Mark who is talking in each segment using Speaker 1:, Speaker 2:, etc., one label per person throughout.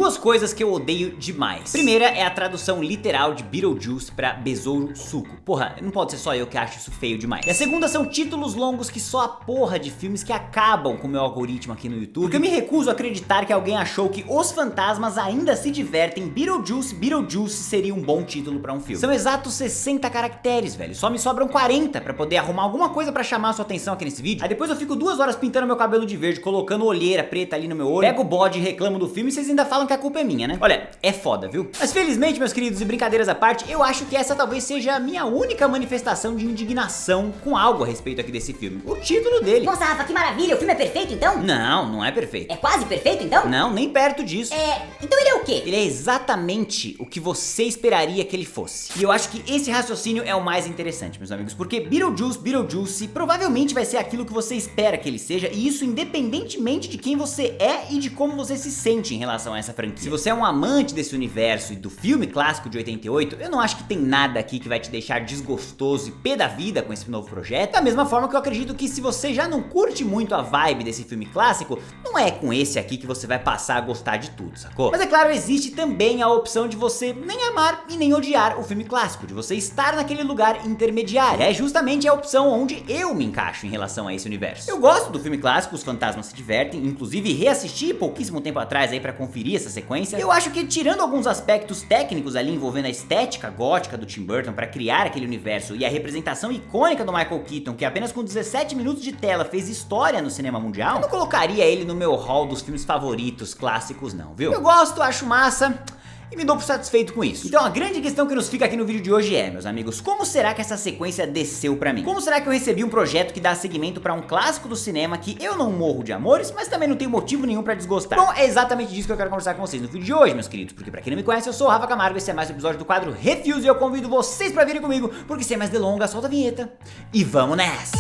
Speaker 1: duas coisas que eu odeio demais. Primeira é a tradução literal de Beetlejuice pra Besouro Suco. Porra, não pode ser só eu que acho isso feio demais. E a segunda são títulos longos que só a porra de filmes que acabam com o meu algoritmo aqui no YouTube. Porque eu me recuso a acreditar que alguém achou que Os Fantasmas Ainda Se Divertem, Beetlejuice seria um bom título pra um filme. São exatos 60 caracteres, velho. Só me sobram 40 pra poder arrumar alguma coisa pra chamar a sua atenção aqui nesse vídeo. Aí depois eu fico 2 horas pintando meu cabelo de verde, colocando olheira preta ali no meu olho, pego o bode e reclamo do filme e vocês ainda falam que a culpa é minha, né? Olha, é foda, viu? Mas felizmente, meus queridos, e brincadeiras à parte, eu acho que essa talvez seja a minha única manifestação de indignação com algo a respeito aqui desse filme. O título dele.
Speaker 2: Nossa, Rafa, que maravilha! O filme é perfeito, então?
Speaker 1: Não, não é perfeito.
Speaker 2: É quase perfeito, então?
Speaker 1: Não, nem perto disso.
Speaker 2: Então ele é o quê?
Speaker 1: Ele é exatamente o que você esperaria que ele fosse. E eu acho que esse raciocínio é o mais interessante, meus amigos, porque Beetlejuice provavelmente vai ser aquilo que você espera que ele seja, e isso independentemente de quem você é e de como você se sente em relação a essa franquia. Se você é um amante desse universo e do filme clássico de 88, eu não acho que tem nada aqui que vai te deixar desgostoso e pé da vida com esse novo projeto. Da mesma forma que eu acredito que se você já não curte muito a vibe desse filme clássico, não é com esse aqui que você vai passar a gostar de tudo, sacou? Mas é claro, existe também a opção de você nem amar e nem odiar o filme clássico, de você estar naquele lugar intermediário. É justamente a opção onde eu me encaixo em relação a esse universo. Eu gosto do filme clássico, Os Fantasmas Se Divertem, inclusive reassisti pouquíssimo tempo atrás aí pra conferir essa sequência. Eu acho que tirando alguns aspectos técnicos ali envolvendo a estética gótica do Tim Burton pra criar aquele universo e a representação icônica do Michael Keaton, que apenas com 17 minutos de tela fez história no cinema mundial, eu não colocaria ele no meu hall dos filmes favoritos clássicos não, viu? Eu gosto, acho massa e me dou por satisfeito com isso. Então a grande questão que nos fica aqui no vídeo de hoje é, meus amigos, como será que essa sequência desceu pra mim? Como será que eu recebi um projeto que dá seguimento pra um clássico do cinema que eu não morro de amores, mas também não tenho motivo nenhum pra desgostar? Bom, é exatamente disso que eu quero conversar com vocês no vídeo de hoje, meus queridos, porque pra quem não me conhece, eu sou o Rafa Camargo, esse é mais um episódio do quadro Reviews e eu convido vocês pra virem comigo, porque sem mais delongas, solta a vinheta e vamos nessa!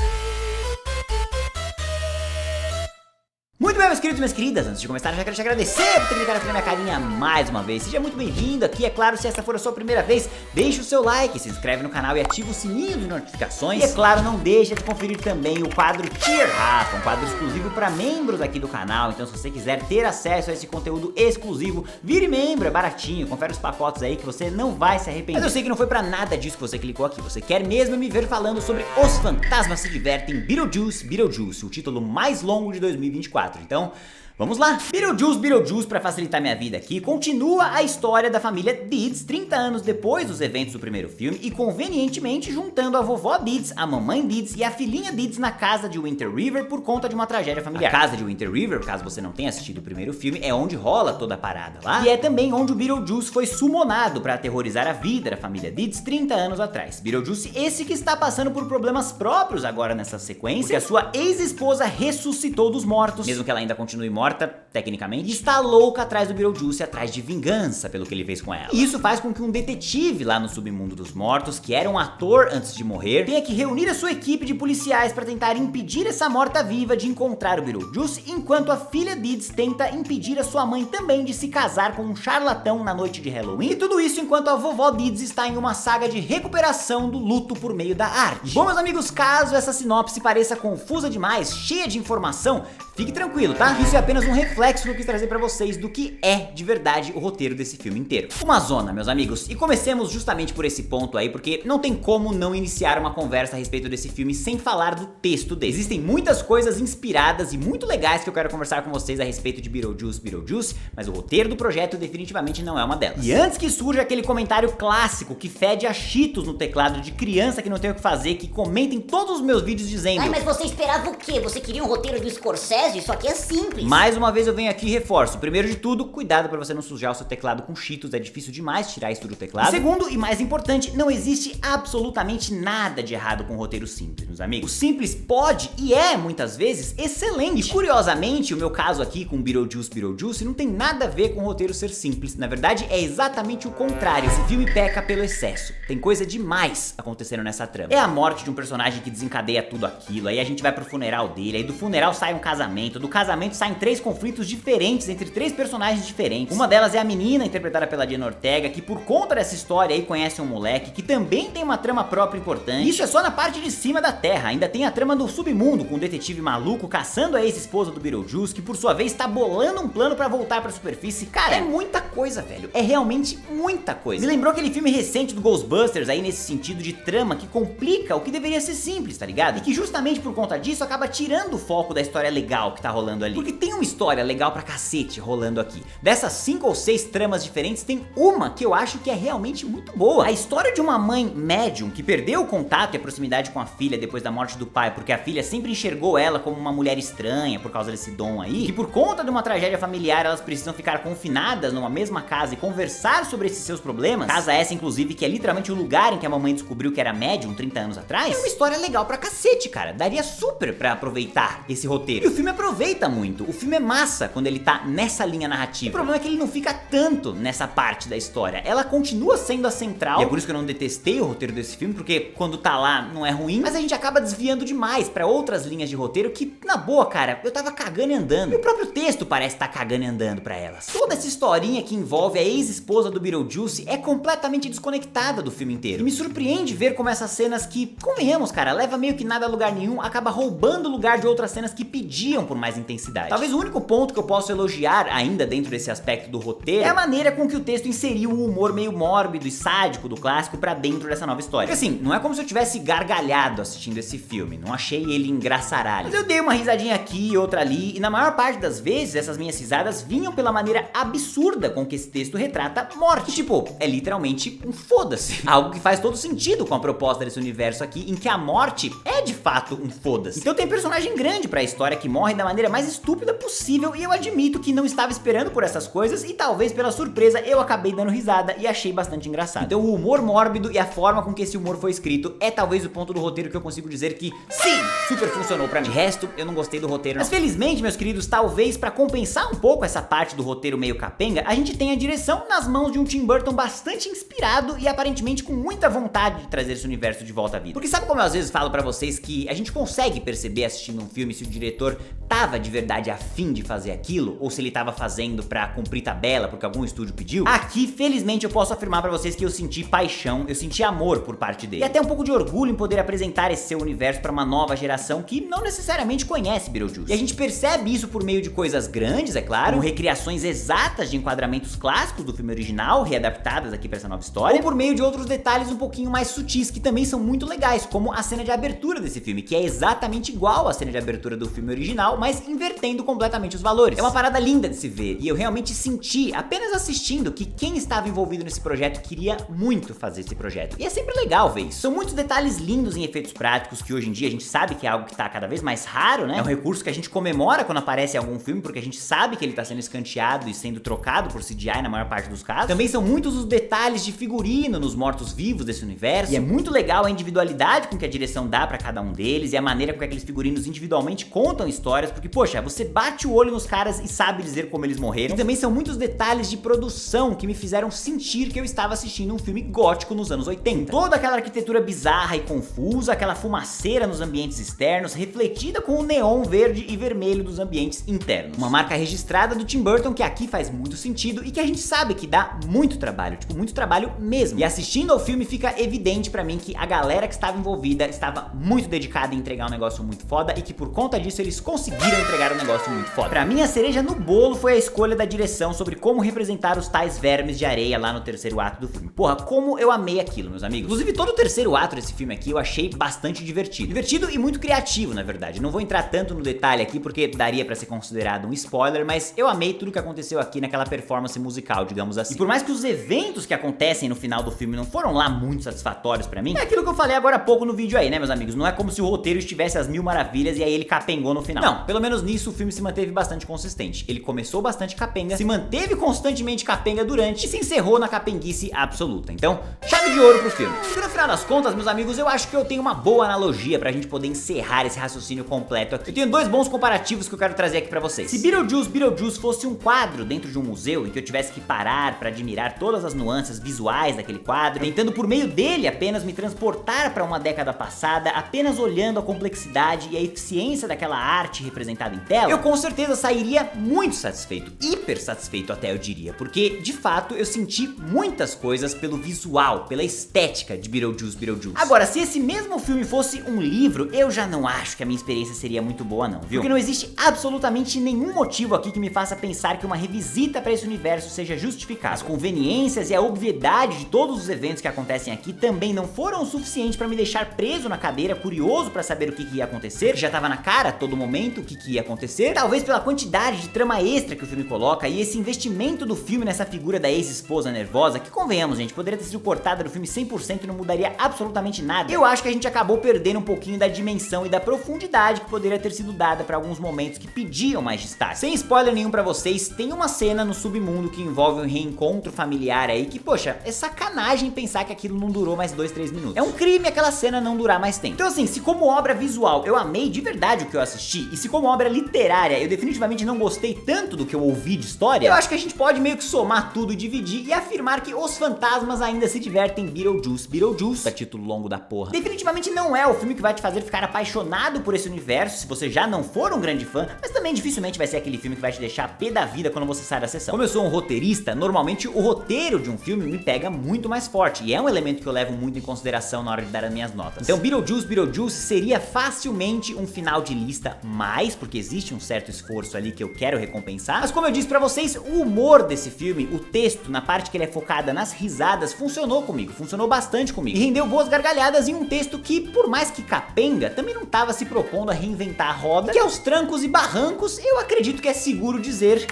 Speaker 1: Muito bem, meus queridos e minhas queridas, antes de começar eu já quero te agradecer por ter clicado aqui na minha carinha mais uma vez. Seja muito bem-vindo aqui, é claro, se essa for a sua primeira vez, deixa o seu like, se inscreve no canal e ativa o sininho de notificações. E é claro, não deixa de conferir também o quadro Cheer Rafa, um quadro exclusivo para membros aqui do canal. Então se você quiser ter acesso a esse conteúdo exclusivo, vire membro, é baratinho, confere os pacotes aí que você não vai se arrepender. Mas eu sei que não foi pra nada disso que você clicou aqui, você quer mesmo me ver falando sobre Os Fantasmas Se Divertem, Beetlejuice, o título mais longo de 2024. Então, vamos lá! Beetlejuice, pra facilitar minha vida aqui, continua a história da família Deeds 30 anos depois dos eventos do primeiro filme e convenientemente juntando a vovó Deeds, a mamãe Deeds e a filhinha Deeds na casa de Winter River por conta de uma tragédia familiar. A casa de Winter River, caso você não tenha assistido o primeiro filme, é onde rola toda a parada lá, e é também onde o Beetlejuice foi summonado pra aterrorizar a vida da família Deeds 30 anos atrás. Beetlejuice esse que está passando por problemas próprios agora nessa sequência, porque a sua ex-esposa ressuscitou dos mortos, mesmo que ela ainda continue morta tecnicamente, está louca atrás do Beetlejuice, atrás de vingança pelo que ele fez com ela. E isso faz com que um detetive lá no submundo dos mortos, que era um ator antes de morrer, tenha que reunir a sua equipe de policiais para tentar impedir essa morta-viva de encontrar o Beetlejuice, enquanto a filha Deeds tenta impedir a sua mãe também de se casar com um charlatão na noite de Halloween, e tudo isso enquanto a vovó Deeds está em uma saga de recuperação do luto por meio da arte. Bom, meus amigos, caso essa sinopse pareça confusa demais, cheia de informação, fique tranquilo, tá? Isso é apenas um reflexo que eu quis trazer pra vocês do que é de verdade o roteiro desse filme inteiro. Uma zona, meus amigos, e comecemos justamente por esse ponto aí, porque não tem como não iniciar uma conversa a respeito desse filme sem falar do texto dele. Existem muitas coisas inspiradas e muito legais que eu quero conversar com vocês a respeito de Beetlejuice, mas o roteiro do projeto definitivamente não é uma delas. E antes que surja aquele comentário clássico que fede a Cheetos no teclado de criança que não tem o que fazer, que comenta em todos os meus vídeos dizendo:
Speaker 2: Ai, mas você esperava o quê? Você queria um roteiro do Scorsese? Isso aqui é simples.
Speaker 1: Mais uma vez eu venho aqui e reforço. Primeiro de tudo, cuidado pra você não sujar o seu teclado com Cheetos, é difícil demais tirar isso do teclado. E segundo, e mais importante, não existe absolutamente nada de errado com o roteiro simples, meus amigos. O simples pode e é, muitas vezes, excelente. E curiosamente, o meu caso aqui com Beetlejuice não tem nada a ver com o roteiro ser simples. Na verdade, é exatamente o contrário. Esse filme peca pelo excesso. Tem coisa demais acontecendo nessa trama. É a morte de um personagem que desencadeia tudo aquilo, aí a gente vai pro funeral dele, aí do funeral sai um casamento, do casamento saem 3 conflitos conflitos diferentes entre 3 personagens diferentes. Uma delas é a menina, interpretada pela Jenna Ortega, que por conta dessa história aí conhece um moleque que também tem uma trama própria importante. Isso é só na parte de cima da Terra, ainda tem a trama do submundo, com um detetive maluco caçando a ex-esposa do Beetlejuice, que por sua vez tá bolando um plano pra voltar pra superfície. Cara, é muita coisa, velho, é realmente muita coisa. Me lembrou aquele filme recente do Ghostbusters aí nesse sentido de trama que complica o que deveria ser simples, tá ligado? E que justamente por conta disso acaba tirando o foco da história legal que tá rolando ali. Porque tem uma história legal pra cacete rolando aqui. Dessas 5 ou 6 tramas diferentes, tem uma que eu acho que é realmente muito boa. A história de uma mãe médium que perdeu o contato e a proximidade com a filha depois da morte do pai, porque a filha sempre enxergou ela como uma mulher estranha por causa desse dom aí, que por conta de uma tragédia familiar elas precisam ficar confinadas numa mesma casa e conversar sobre esses seus problemas. Casa essa, inclusive, que é literalmente o lugar em que a mamãe descobriu que era médium 30 anos atrás. É uma história legal pra cacete, cara. Daria super pra aproveitar esse roteiro. E o filme aproveita muito. O filme é massa quando ele tá nessa linha narrativa. O problema é que ele não fica tanto nessa parte da história. Ela continua sendo a central. E é por isso que eu não detestei o roteiro desse filme, porque quando tá lá não é ruim, mas a gente acaba desviando demais pra outras linhas de roteiro que, na boa, cara, eu tava cagando e andando. E o próprio texto parece estar cagando e andando pra elas. Toda essa historinha que envolve a ex-esposa do Beetlejuice é completamente desconectada do filme inteiro. E me surpreende ver como essas cenas que, convenhamos, cara, leva meio que nada a lugar nenhum, acaba roubando o lugar de outras cenas que pediam por mais intensidade. Talvez o único ponto que eu posso elogiar ainda dentro desse aspecto do roteiro é a maneira com que o texto inseriu o humor meio mórbido e sádico do clássico pra dentro dessa nova história. Porque assim, não é como se eu tivesse gargalhado assistindo esse filme, não achei ele engraçaralho. Mas eu dei uma risadinha aqui e outra ali, e na maior parte das vezes essas minhas risadas vinham pela maneira absurda com que esse texto retrata morte. E, tipo, é literalmente um foda-se. Algo que faz todo sentido com a proposta desse universo aqui, em que a morte é de fato um foda-se. Então tem personagem grande pra história que morre da maneira mais estúpida possível, e eu admito que não estava esperando por essas coisas, e talvez pela surpresa eu acabei dando risada e achei bastante engraçado. Então o humor mórbido e a forma com que esse humor foi escrito é talvez o ponto do roteiro que eu consigo dizer que sim, super funcionou pra mim. De resto, eu não gostei do roteiro não. Mas felizmente, meus queridos, talvez pra compensar um pouco essa parte do roteiro meio capenga, a gente tem a direção nas mãos de um Tim Burton bastante inspirado e aparentemente com muita vontade de trazer esse universo de volta à vida. Porque sabe como eu às vezes falo pra vocês que a gente consegue perceber assistindo um filme se o diretor tava de verdade afim de fazer aquilo, ou se ele tava fazendo pra cumprir tabela porque algum estúdio pediu? Aqui, felizmente, eu posso afirmar pra vocês que eu senti paixão, eu senti amor por parte dele. E até um pouco de orgulho em poder apresentar esse seu universo pra uma nova geração que não necessariamente conhece Beetlejuice. E a gente percebe isso por meio de coisas grandes, é claro, como recriações exatas de enquadramentos clássicos do filme original, readaptadas aqui pra essa nova história, ou por meio de outros detalhes um pouquinho mais sutis, que também são muito legais, como a cena de abertura desse filme, que é exatamente igual à cena de abertura do filme original, mas invertendo completamente os valores. É uma parada linda de se ver, e eu realmente senti, apenas assistindo, que quem estava envolvido nesse projeto queria muito fazer esse projeto. E é sempre legal ver isso. São muitos detalhes lindos em efeitos práticos, que hoje em dia a gente sabe que é algo que tá cada vez mais raro, né? É um recurso que a gente comemora quando aparece em algum filme, porque a gente sabe que ele tá sendo escanteado e sendo trocado por CGI na maior parte dos casos. Também são muitos os detalhes de figurino nos mortos-vivos desse universo, e é muito legal a individualidade com que a direção dá pra cada um deles, e a maneira com que aqueles figurinos individualmente contam histórias, porque, poxa, você bate o olho nos caras e sabe dizer como eles morreram. E também são muitos detalhes de produção que me fizeram sentir que eu estava assistindo um filme gótico nos anos 80. Toda aquela arquitetura bizarra e confusa, aquela fumaceira nos ambientes externos, refletida com o neon verde e vermelho dos ambientes internos. Uma marca registrada do Tim Burton que aqui faz muito sentido e que a gente sabe que dá muito trabalho, tipo, muito trabalho mesmo. E assistindo ao filme fica evidente pra mim que a galera que estava envolvida estava muito dedicada em entregar um negócio muito foda e que por conta disso eles conseguiram entregar um negócio muito foda. Pra mim a cereja no bolo foi a escolha da direção sobre como representar os tais vermes de areia lá no terceiro ato do filme. Porra, como eu amei aquilo, meus amigos. Inclusive todo o terceiro ato desse filme aqui eu achei bastante divertido. Divertido e muito criativo, na verdade. Não vou entrar tanto no detalhe aqui porque daria pra ser considerado um spoiler, mas eu amei tudo que aconteceu aqui naquela performance musical, digamos assim. E por mais que os eventos que acontecem no final do filme não foram lá muito satisfatórios pra mim, é aquilo que eu falei agora há pouco no vídeo aí, né, meus amigos? Não é como se o roteiro estivesse às mil maravilhas e aí ele capengou no final. Não, pelo menos nisso o filme se manteve bastante consistente. Ele começou bastante capenga, se manteve constantemente capenga durante e se encerrou na capenguice absoluta. Então, chave de ouro pro filme. E no final das contas, meus amigos, eu acho que eu tenho uma boa analogia pra gente poder encerrar esse raciocínio completo aqui. Eu tenho dois bons comparativos que eu quero trazer aqui pra vocês. Se Beetlejuice fosse um quadro dentro de um museu em que eu tivesse que parar pra admirar todas as nuances visuais daquele quadro, tentando por meio dele apenas me transportar pra uma década passada, apenas olhando a complexidade e a eficiência daquela arte representada em tela, eu com certeza sairia sairia muito satisfeito, hiper satisfeito até eu diria, porque de fato eu senti muitas coisas pelo visual, pela estética de Beetlejuice. Agora, se esse mesmo filme fosse um livro, eu já não acho que a minha experiência seria muito boa não, viu? Porque não existe absolutamente nenhum motivo aqui que me faça pensar que uma revisita pra esse universo seja justificada. As conveniências e a obviedade de todos os eventos que acontecem aqui também não foram o suficiente pra me deixar preso na cadeira, curioso pra saber o que ia acontecer, já tava na cara a todo momento o que ia acontecer, talvez pela quantidade de trama extra que o filme coloca e esse investimento do filme nessa figura da ex-esposa nervosa, que convenhamos gente, poderia ter sido cortada do filme 100% e não mudaria absolutamente nada. Eu acho que a gente acabou perdendo um pouquinho da dimensão e da profundidade que poderia ter sido dada pra alguns momentos que pediam mais destaque. Sem spoiler nenhum pra vocês, tem uma cena no submundo que envolve um reencontro familiar aí que, poxa, é sacanagem pensar que aquilo não durou mais 2-3 minutos. É um crime aquela cena não durar mais tempo. Então assim, se como obra visual eu amei de verdade o que eu assisti, e se como obra literária eu definitivamente não gostei tanto do que eu ouvi de história, eu acho que a gente pode meio que somar tudo e dividir e afirmar que Os Fantasmas ainda se divertem Beetlejuice. Beetlejuice, é título longo da porra. Definitivamente não é o filme que vai te fazer ficar apaixonado por esse universo se você já não for um grande fã, mas também dificilmente vai ser aquele filme que vai te deixar pé da vida quando você sai da sessão. Como eu sou um roteirista, normalmente o roteiro de um filme me pega muito mais forte, e é um elemento que eu levo muito em consideração na hora de dar as minhas notas. Então Beetlejuice seria facilmente um final de lista, mais porque existe um certo esforço ali que eu quero recompensar, mas como eu disse pra vocês, o humor desse filme, o texto, na parte que ele é focada nas risadas, funcionou comigo, funcionou bastante comigo, e rendeu boas gargalhadas em um texto que, por mais que capenga, também não tava se propondo a reinventar a roda, que aos trancos e barrancos, eu acredito que é seguro dizer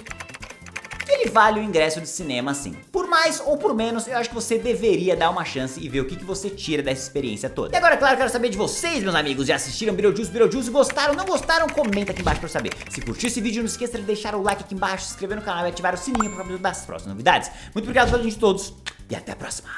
Speaker 1: que ele vale o ingresso de cinema sim. Por mais ou por menos, eu acho que você deveria dar uma chance e ver o que você tira dessa experiência toda. E agora, claro, eu quero saber de vocês, meus amigos, já assistiram Beetlejuice, gostaram, não gostaram? Comenta aqui embaixo pra eu saber. Se curtiu esse vídeo, não esqueça de deixar o like aqui embaixo, se inscrever no canal e ativar o sininho para saber das próximas novidades. Muito obrigado pela gente todos e até a próxima.